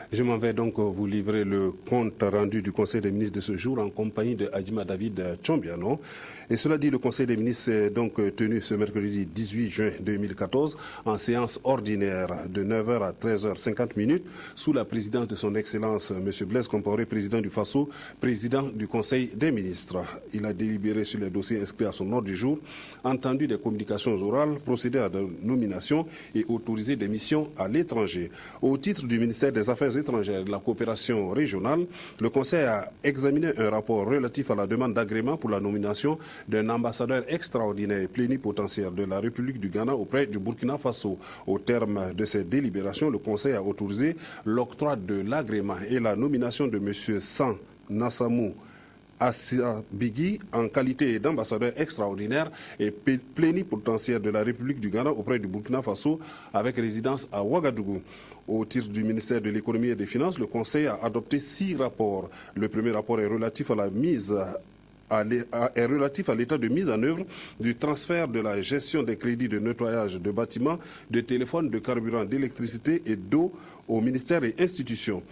Je m'en vais donc vous livrer le compte rendu du Conseil des ministres de ce jour en compagnie de Adjima David Tchombiano. Et cela dit, le Conseil des ministres est donc tenu ce mercredi 18 juin 2014 en séance ordinaire de 9h à 13h50 sous la présidence de son Excellence M. Blaise Compaoré, président du FASO, président du Conseil des ministres. Il a délibéré sur les dossiers inscrits à son ordre du jour, entendu des communications orales, procédé à des nominations et autorisé des missions à l'étranger. Au titre du ministère des Affaires étrangères et de la coopération régionale, le Conseil a examiné un rapport relatif à la demande d'agrément pour la nomination d'un ambassadeur extraordinaire et plénipotentiaire de la République du Ghana auprès du Burkina Faso. Au terme de ces délibérations, le Conseil a autorisé l'octroi de l'agrément et la nomination de M. San Nassamou Assabigui en qualité d'ambassadeur extraordinaire et plénipotentiaire de la République du Ghana auprès du Burkina Faso avec résidence à Ouagadougou. Au titre du ministère de l'économie et des finances, le Conseil a adopté 6 rapports. Le premier rapport est relatif à l'état de mise en œuvre du transfert de la gestion des crédits de nettoyage de bâtiments, de téléphones, de carburant, d'électricité et d'eau aux ministères et institutions.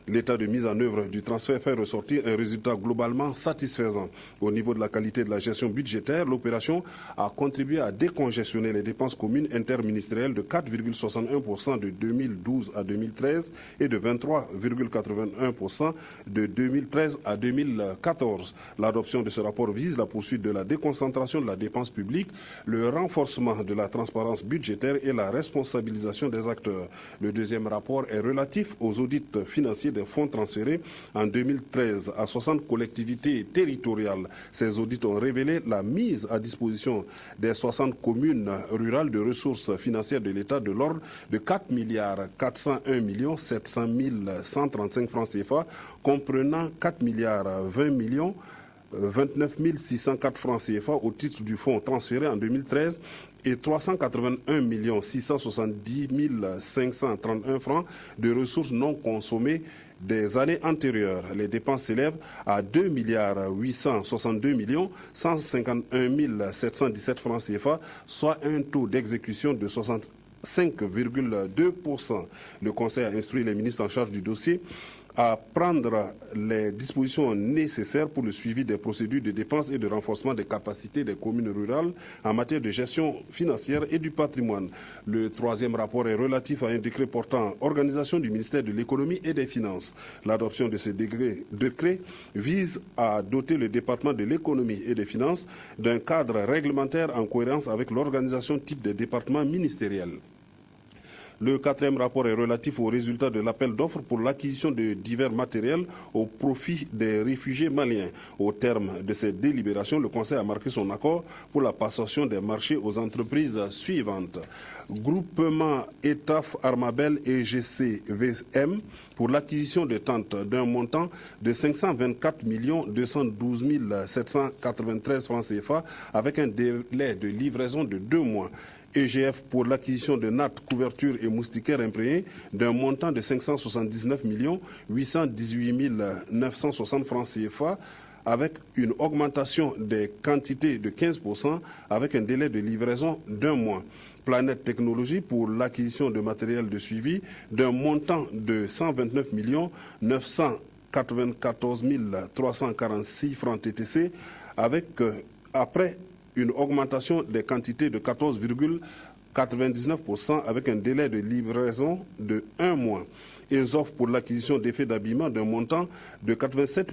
L'état de mise en œuvre du transfert fait ressortir un résultat globalement satisfaisant. Au niveau de la qualité de la gestion budgétaire, l'opération a contribué à décongestionner les dépenses communes interministérielles de 4,61% de 2012 à 2013 et de 23,81% de 2013 à 2014. L'adoption de ce rapport vise la poursuite de la déconcentration de la dépense publique, le renforcement de la transparence budgétaire et la responsabilisation des acteurs. Le deuxième rapport est relatif aux audits financiers des fonds transférés en 2013 à 60 collectivités territoriales. Ces audits ont révélé la mise à disposition des 60 communes rurales de ressources financières de l'État de l'ordre de 4 milliards 401 700 135 francs CFA, comprenant 4 milliards 20 millions 29 604 francs CFA au titre du fonds transféré en 2013 et 381 670 531 francs de ressources non consommées des années antérieures. Les dépenses s'élèvent à 2 milliards 862 151 717 francs CFA, soit un taux d'exécution de 65,2%. Le Conseil a instruit les ministres en charge du dossier à prendre les dispositions nécessaires pour le suivi des procédures de dépenses et de renforcement des capacités des communes rurales en matière de gestion financière et du patrimoine. Le troisième rapport est relatif à un décret portant organisation du ministère de l'économie et des finances. L'adoption de ce décret vise à doter le département de l'économie et des finances d'un cadre réglementaire en cohérence avec l'organisation type des départements ministériels. Le quatrième rapport est relatif aux résultats de l'appel d'offres pour l'acquisition de divers matériels au profit des réfugiés maliens. Au terme de cette délibération, le Conseil a marqué son accord pour la passation des marchés aux entreprises suivantes. Groupement ETAF Armabel et GCVM pour l'acquisition de tentes d'un montant de 524 212 793 francs CFA avec un délai de livraison de 2 mois. EGF pour l'acquisition de nattes, couvertures et moustiquaires imprégnés d'un montant de 579 818 960 francs CFA avec une augmentation des quantités de 15% avec un délai de livraison d'1 mois. Planète Technologie pour l'acquisition de matériel de suivi d'un montant de 129 994 346 francs TTC avec après une augmentation des quantités de 14,99% avec un délai de livraison de 1 mois. ESOF pour l'acquisition d'effets d'habillement d'un montant de 87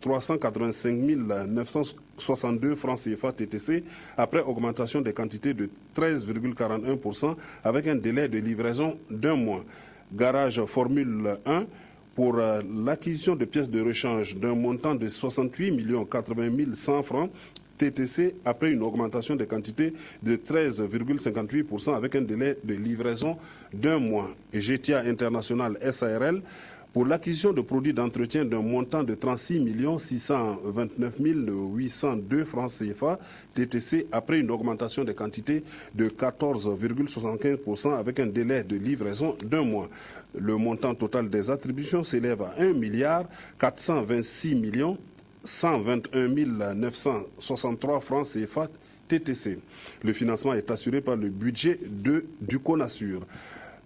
385 962 francs CFA TTC après augmentation des quantités de 13,41% avec un délai de livraison d'1 mois. Garage Formule 1 pour l'acquisition de pièces de rechange d'un montant de 68 80 100 francs TTC après une augmentation des quantités de 13,58% avec un délai de livraison d'1 mois. GTA International SARL pour l'acquisition de produits d'entretien d'un montant de 36 629 802 francs CFA TTC après une augmentation des quantités de 14,75% avec un délai de livraison d'1 mois. Le montant total des attributions s'élève à 1 milliard 426 121 963 francs CFA TTC. Le financement est assuré par le budget du CONASUR.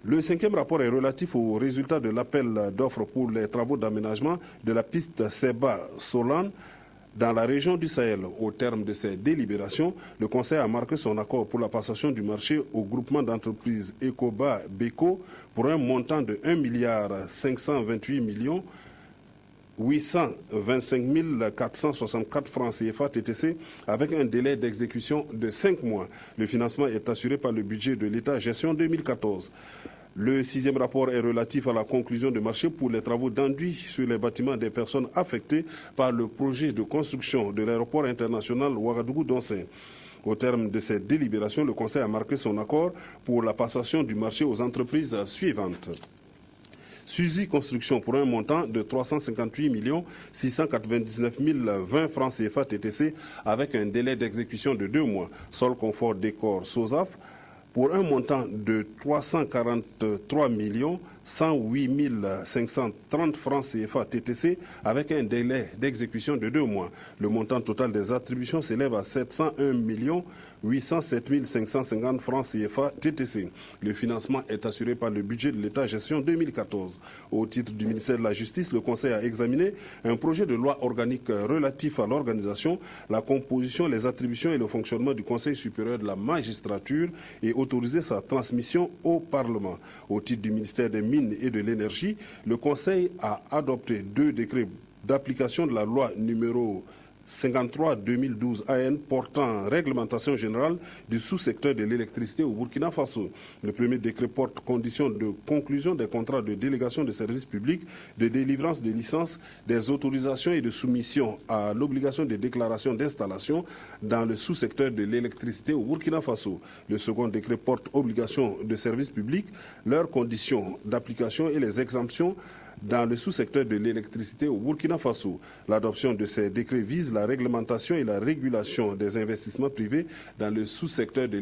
Le 5e rapport est relatif aux résultats de l'appel d'offres pour les travaux d'aménagement de la piste Seba-Solan dans la région du Sahel. Au terme de ces délibérations, le Conseil a marqué son accord pour la passation du marché au groupement d'entreprises Ecoba-Beco pour un montant de 1 528 825 464 francs CFA TTC avec un délai d'exécution de 5 mois. Le financement est assuré par le budget de l'État gestion 2014. Le 6e rapport est relatif à la conclusion de marché pour les travaux d'enduit sur les bâtiments des personnes affectées par le projet de construction de l'aéroport international Ouagadougou-Donsin. Au terme de cette délibération, le Conseil a marqué son accord pour la passation du marché aux entreprises suivantes. Suzy Construction pour un montant de 358 699 020 francs CFA TTC avec un délai d'exécution de 2 mois. Sol Confort Décor SOSAF pour un montant de 343 108 530 francs CFA TTC avec un délai d'exécution de 2 mois. Le montant total des attributions s'élève à 701 807 550 francs CFA TTC. Le financement est assuré par le budget de l'État gestion 2014. Au titre du ministère de la Justice, le Conseil a examiné un projet de loi organique relatif à l'organisation, la composition, les attributions et le fonctionnement du Conseil supérieur de la magistrature et autorisé sa transmission au Parlement. Au titre du ministère des Mines et de l'Énergie, le Conseil a adopté 2 décrets d'application de la loi numéro 53-2012 AN portant réglementation générale du sous-secteur de l'électricité au Burkina Faso. Le premier décret porte conditions de conclusion des contrats de délégation de services publics, de délivrance de licences, des autorisations et de soumission à l'obligation de déclaration d'installation dans le sous-secteur de l'électricité au Burkina Faso. Le second décret porte obligation de services publics, leurs conditions d'application et les exemptions dans le sous-secteur de l'électricité au Burkina Faso. L'adoption de ces décrets vise la réglementation et la régulation des investissements privés dans le sous-secteur de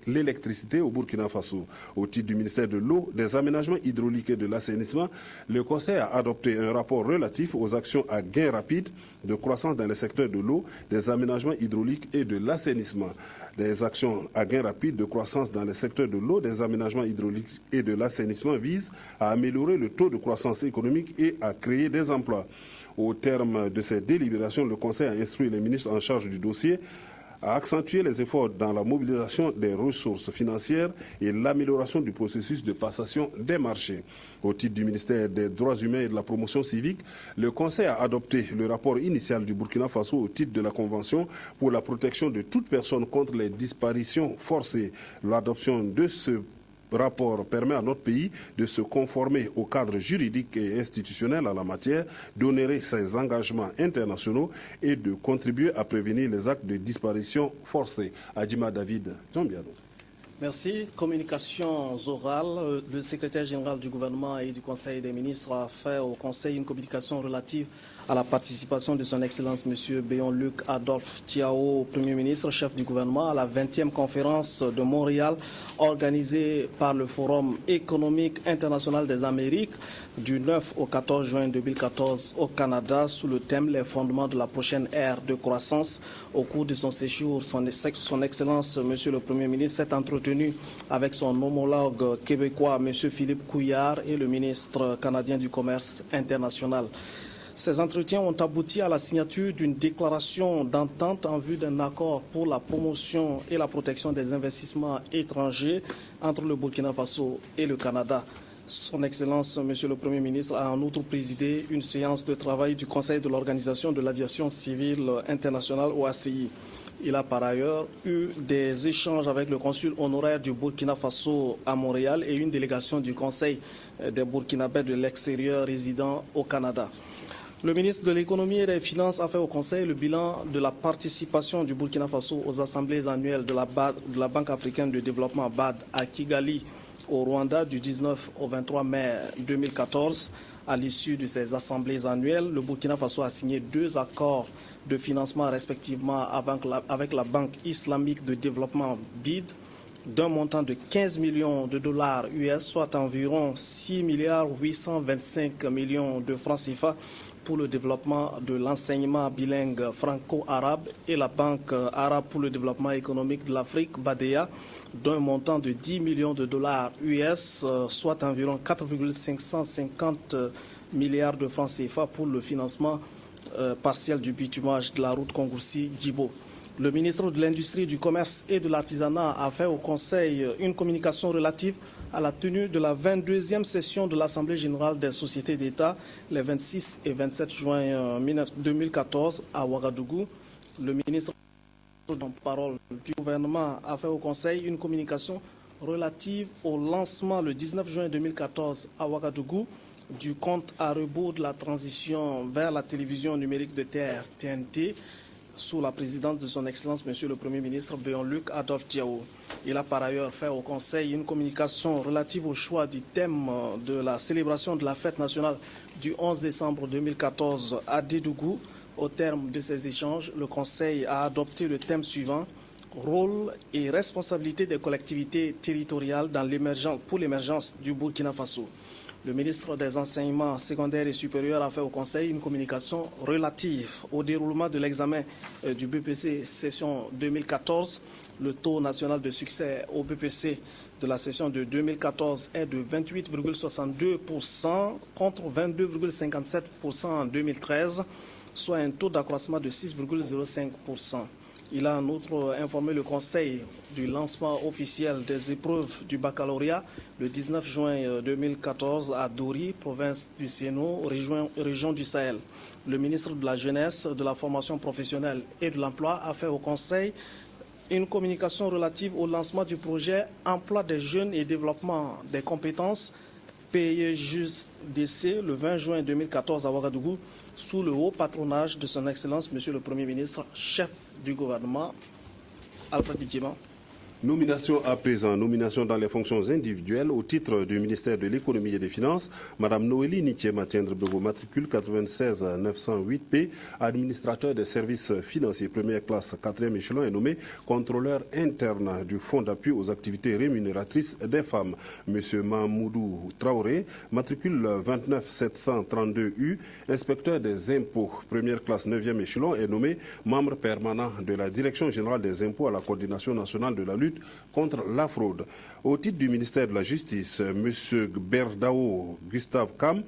l'électricité au Burkina Faso. Au titre du ministère de l'eau, des aménagements hydrauliques et de l'assainissement, le Conseil a adopté un rapport relatif aux actions à gain rapide de croissance dans le secteur de l'eau, des aménagements hydrauliques et de l'assainissement. Les actions à gain rapide de croissance dans le secteur de l'eau, des aménagements hydrauliques et de l'assainissement visent à améliorer le taux de croissance économique et à créer des emplois. Au terme de ces délibérations, le Conseil a instruit les ministres en charge du dossier à accentuer les efforts dans la mobilisation des ressources financières et l'amélioration du processus de passation des marchés. Au titre du ministère des Droits humains et de la promotion civique, le Conseil a adopté le rapport initial du Burkina Faso au titre de la Convention pour la protection de toute personne contre les disparitions forcées. L'adoption de ce rapport permet à notre pays de se conformer au cadre juridique et institutionnel en la matière, d'honorer ses engagements internationaux et de contribuer à prévenir les actes de disparition forcée. Adjima David Zombiado. Merci. Communications orales. Le secrétaire général du gouvernement et du Conseil des ministres a fait au Conseil une communication relative à la participation de son Excellence M. Béon-Luc Adolphe Tiao, Premier ministre, chef du gouvernement, à la 20e conférence de Montréal organisée par le Forum économique international des Amériques du 9 au 14 juin 2014 au Canada sous le thème « Les fondements de la prochaine ère de croissance ». Au cours de son séjour, son Excellence M. le Premier ministre s'est entretenu avec son homologue québécois M. Philippe Couillard et le ministre canadien du Commerce international. Ces entretiens ont abouti à la signature d'une déclaration d'entente en vue d'un accord pour la promotion et la protection des investissements étrangers entre le Burkina Faso et le Canada. Son Excellence, Monsieur le Premier ministre, a en outre présidé une séance de travail du Conseil de l'Organisation de l'Aviation Civile Internationale, OACI. Il a par ailleurs eu des échanges avec le consul honoraire du Burkina Faso à Montréal et une délégation du Conseil des Burkinabés de l'extérieur résidant au Canada. Le ministre de l'Économie et des Finances a fait au Conseil le bilan de la participation du Burkina Faso aux assemblées annuelles de la Banque africaine de développement BAD à Kigali, au Rwanda, du 19 au 23 mai 2014. À l'issue de ces assemblées annuelles, le Burkina Faso a signé 2 accords de financement respectivement avec la Banque islamique de développement BID d'un montant de 15 millions de dollars US, soit environ 6 825 millions de francs CFA, pour le développement de l'enseignement bilingue franco-arabe et la Banque arabe pour le développement économique de l'Afrique, BADEA, d'un montant de 10 millions de dollars US, soit environ 4,550 milliards de francs CFA pour le financement partiel du bitumage de la route Kongoussi-Djibo. Le ministre de l'Industrie, du Commerce et de l'Artisanat a fait au Conseil une communication relative à la tenue de la 22e session de l'Assemblée générale des sociétés d'État les 26 et 27 juin 2014 à Ouagadougou. Le ministre de la parole du gouvernement a fait au Conseil une communication relative au lancement le 19 juin 2014 à Ouagadougou du compte à rebours de la transition vers la télévision numérique de terre TNT sous la présidence de son Excellence, Monsieur le Premier ministre Béon-Luc Adolphe Diao. Il a par ailleurs fait au Conseil une communication relative au choix du thème de la célébration de la fête nationale du 11 décembre 2014 à Dédougou. Au terme de ces échanges, le Conseil a adopté le thème suivant: rôle et responsabilité des collectivités territoriales pour l'émergence du Burkina Faso. Le ministre des Enseignements secondaires et supérieurs a fait au Conseil une communication relative au déroulement de l'examen du BPC session 2014. Le taux national de succès au BPC de la session de 2014 est de 28,62% contre 22,57% en 2013, soit un taux d'accroissement de 6,05%. Il a en outre informé le Conseil du lancement officiel des épreuves du baccalauréat le 19 juin 2014 à Dori, province du Sénou, région du Sahel. Le ministre de la Jeunesse, de la Formation professionnelle et de l'Emploi a fait au Conseil une communication relative au lancement du projet Emploi des jeunes et développement des compétences PEJUSDC le 20 juin 2014 à Ouagadougou, sous le haut patronage de son Excellence, Monsieur le Premier ministre, chef du gouvernement, Alfred Bidjima. Nomination à présent, nomination dans les fonctions individuelles au titre du ministère de l'économie et des finances. Madame Noélie Nitiema Tiendre-Bego, matricule 96 908P, administrateur des services financiers première classe 4e échelon, est nommé contrôleur interne du fonds d'appui aux activités rémunératrices des femmes. Monsieur Mahmoudou Traoré, matricule 29 732U, inspecteur des impôts première classe 9e échelon, est nommé membre permanent de la Direction générale des impôts à la coordination nationale de la lutte contre la fraude. Au titre du ministère de la Justice, M. Berdao Gustave Kam,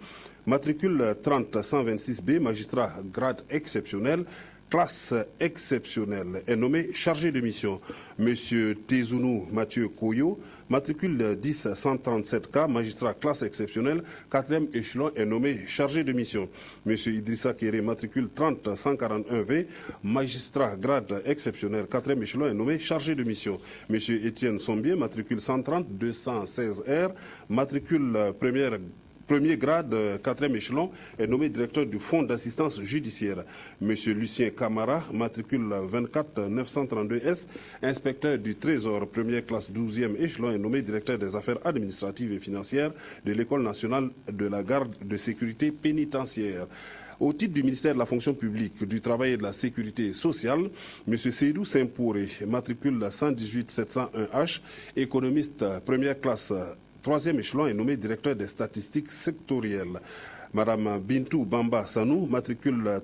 matricule 30 126B, magistrat grade exceptionnel, classe exceptionnelle, est nommé chargé de mission. M. Tezounou Mathieu Koyo, matricule 10 137K, magistrat classe exceptionnelle, 4e échelon, est nommé chargé de mission. M. Idrissa Kéré, matricule 30 141V, magistrat grade exceptionnel, 4e échelon, est nommé chargé de mission. M. Étienne Sombier, matricule 130 216R, matricule premier grade, 4e échelon, est nommé directeur du fonds d'assistance judiciaire. Monsieur Lucien Camara, matricule 24 932S, inspecteur du Trésor, première classe 12e échelon, est nommé directeur des affaires administratives et financières de l'École nationale de la garde de sécurité pénitentiaire. Au titre du ministère de la fonction publique, du travail et de la sécurité sociale, M. Seydou Saint-Pouré, matricule 118 701H, économiste première classe 3e échelon, est nommé directeur des statistiques sectorielles. Madame Bintou Bamba Sanou, matricule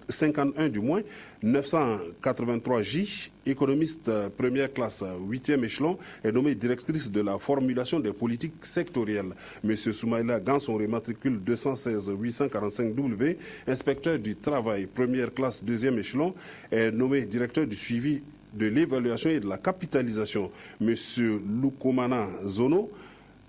51 du moins, 983J, économiste première classe 8e échelon, est nommée directrice de la formulation des politiques sectorielles. Monsieur Soumaïla Gansonré, matricule 216 845W, inspecteur du travail première classe 2e échelon, est nommé directeur du suivi de l'évaluation et de la capitalisation. Monsieur Lukomana Zono,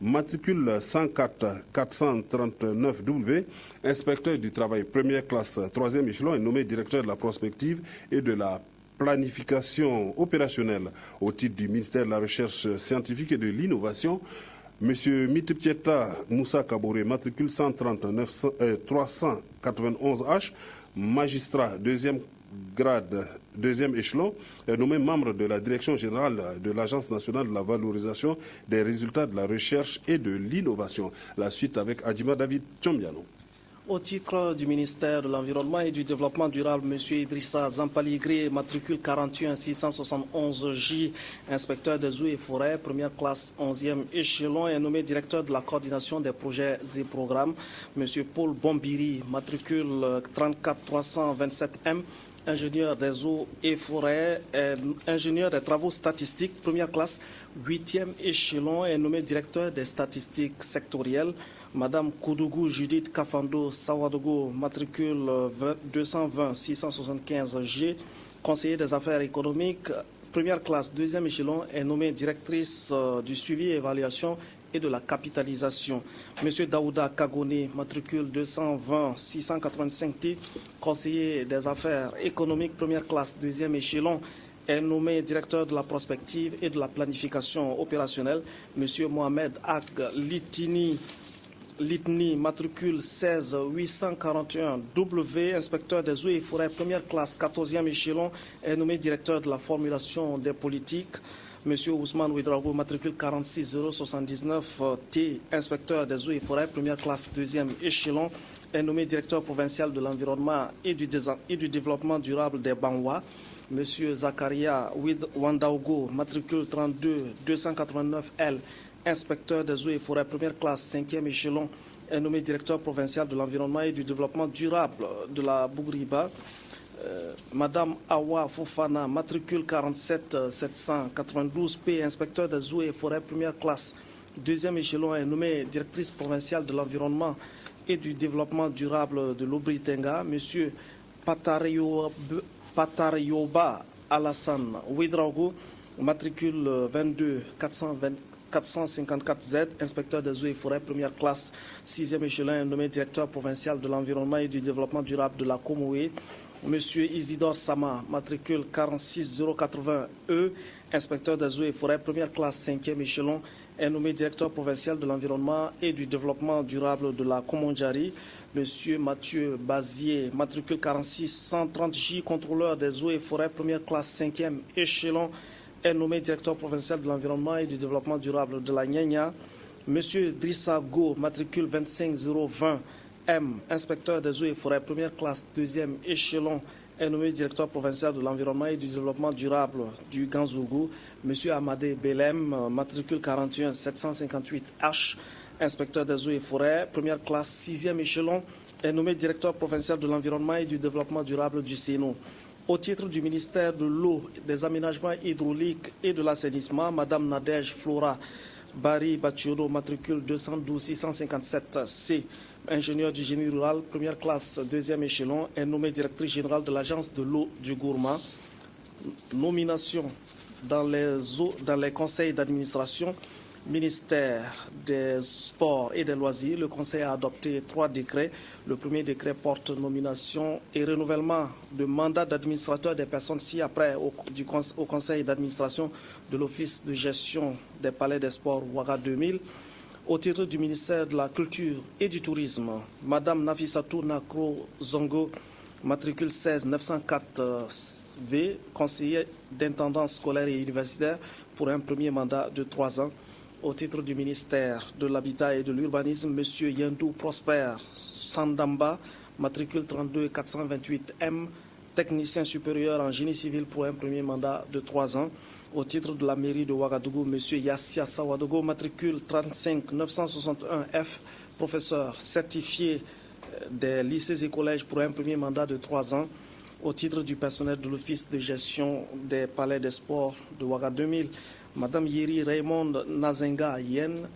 matricule 104 439W, inspecteur du travail première classe 3e échelon, est nommé directeur de la prospective et de la planification opérationnelle. Au titre du ministère de la Recherche scientifique et de l'innovation, M. Mitiptieta Moussa Kabouré, matricule 130 391H, magistrat 2e grade 2e échelon, est nommé membre de la direction générale de l'Agence nationale de la valorisation des résultats de la recherche et de l'innovation. La suite avec Adjima David Tchombiano. Au titre du ministère de l'Environnement et du Développement durable, M. Idrissa Zampaligré, matricule 41 671 J, inspecteur des eaux et forêts, première classe 11e échelon, est nommé directeur de la coordination des projets et programmes. M. Paul Bombiri, matricule 34 327 M, ingénieur des eaux et forêts, ingénieur des travaux statistiques, première classe 8e échelon, est nommé directeur des statistiques sectorielles. Madame Koudougou Judith Kafando Sawadogo, matricule 220 675 G, conseiller des affaires économiques, première classe, deuxième échelon, est nommée directrice du suivi et évaluation et de la capitalisation. Monsieur Daouda Kagone, matricule 220 685 T, conseiller des affaires économiques, première classe, deuxième échelon, est nommé directeur de la prospective et de la planification opérationnelle. Monsieur Mohamed Ag Litni, matricule 16 841 W, inspecteur des eaux et forêts, première classe, 14e échelon, est nommé directeur de la formulation des politiques. Monsieur Ousmane Ouedraogo, matricule 46 079 T, inspecteur des eaux et forêts, première classe, deuxième échelon, est nommé directeur provincial de l'environnement et du développement durable des Banwa. Monsieur Zakaria Wandaogo, matricule 32 289 L, inspecteur des eaux et forêts, première classe, 5e échelon, est nommé directeur provincial de l'environnement et du développement durable de la Bougriba. Madame Awa Fofana, matricule 47 792 P, inspecteur des eaux et forêts, première classe, deuxième échelon, est nommée directrice provinciale de l'environnement et du développement durable de l'Obritenga. Monsieur Patarioba Alassane Ouedraogo, matricule 22 454 Z, inspecteur des eaux et forêts, première classe, 6e échelon, nommé directeur provincial de l'environnement et du développement durable de la Comoé. Monsieur Isidore Sama, matricule 46080 E, inspecteur des eaux et forêts, première classe, 5e échelon, est nommé directeur provincial de l'environnement et du développement durable de la Komondjari. Monsieur Mathieu Bazier, matricule 46 130 J, contrôleur des eaux et forêts, première classe, 5e échelon, est nommé directeur provincial de l'environnement et du développement durable de la Nyanya. Monsieur Drissa Go, matricule 25020 M, inspecteur des eaux et forêts, première classe, deuxième échelon, est nommé directeur provincial de l'environnement et du développement durable du Ganzougou. Monsieur Amadé Belem, matricule 41 758 H, inspecteur des eaux et forêts, première classe, sixième échelon, est nommé directeur provincial de l'environnement et du développement durable du Sénou. Au titre du ministère de l'eau, des aménagements hydrauliques et de l'assainissement, Madame Nadège Flora Bari Batiodo, matricule 212 657 C, ingénieur du génie rural, première classe, deuxième échelon, est nommée directrice générale de l'agence de l'eau du Gourma. Nomination dans les conseils d'administration, ministère des Sports et des Loisirs. Le Conseil a adopté 3 décrets. Le premier décret porte nomination et renouvellement de mandat d'administrateur des personnes ci-après au Conseil d'administration de l'Office de gestion des palais des sports Ouaga 2000. Au titre du ministère de la Culture et du Tourisme, Madame Nafissatou Nakro Zongo, matricule 16 904 V, conseiller d'intendance scolaire et universitaire pour un premier mandat de 3 ans. Au titre du ministère de l'Habitat et de l'Urbanisme, M. Yendou Prosper Sandamba, matricule 32 428 M, technicien supérieur en génie civil pour un premier mandat de 3 ans. Au titre de la mairie de Ouagadougou, M. Yassia Sawadogo, matricule 35 961 F, professeur certifié des lycées et collèges pour un premier mandat de 3 ans. Au titre du personnel de l'Office de gestion des palais des sports de Ouaga 2000, Madame Yeri Raymond Nazenga Yen,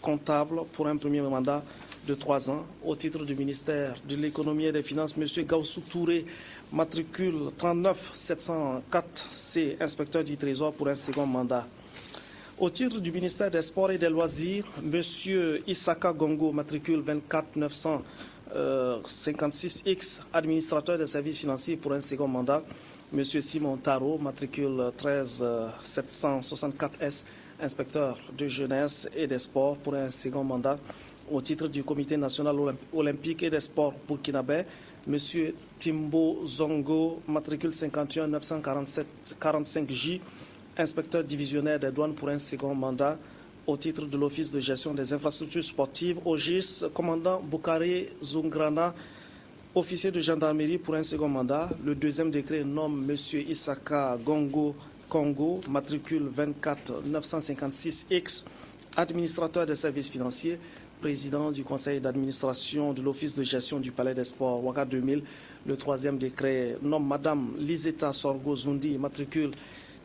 comptable pour un premier mandat de 3 ans. Au titre du ministère de l'économie et des finances, M. Gaussou Touré, matricule 39 704 C, inspecteur du Trésor pour un second mandat. Au titre du ministère des Sports et des Loisirs, M. Issaka Gongo, matricule 24 956 X, administrateur des services financiers pour un second mandat. M. Simon Taro, matricule 13 764 S, inspecteur de jeunesse et des sports pour un second mandat. Au titre du Comité national olympique et des sports burkinabé, M. Timbo Zongo, matricule 51 947 45 J, inspecteur divisionnaire des douanes pour un second mandat. au titre de l'Office de gestion des infrastructures sportives, OGIS, commandant Boukari Zungrana, officier de gendarmerie pour un second mandat. Le deuxième décret nomme M. Isaka Gongo Congo, matricule 24 956X, administrateur des services financiers, président du conseil d'administration de l'Office de gestion du Palais des Sports, Ouaga 2000. Le troisième décret nomme Mme Liseta Sorgo Zundi, matricule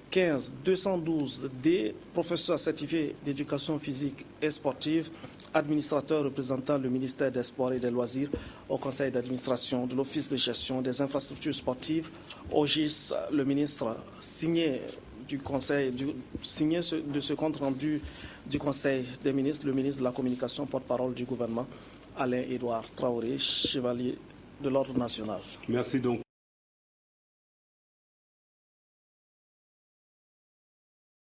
15 212D, professeur certifié d'éducation physique et sportive, administrateur représentant le ministère des Sports et des Loisirs au conseil d'administration de l'Office de gestion des infrastructures sportives, OGIS. Le ministre signé de ce compte rendu du Conseil des ministres, le ministre de la Communication, porte-parole du gouvernement, Alain-Édouard Traoré, chevalier de l'Ordre national. Merci donc.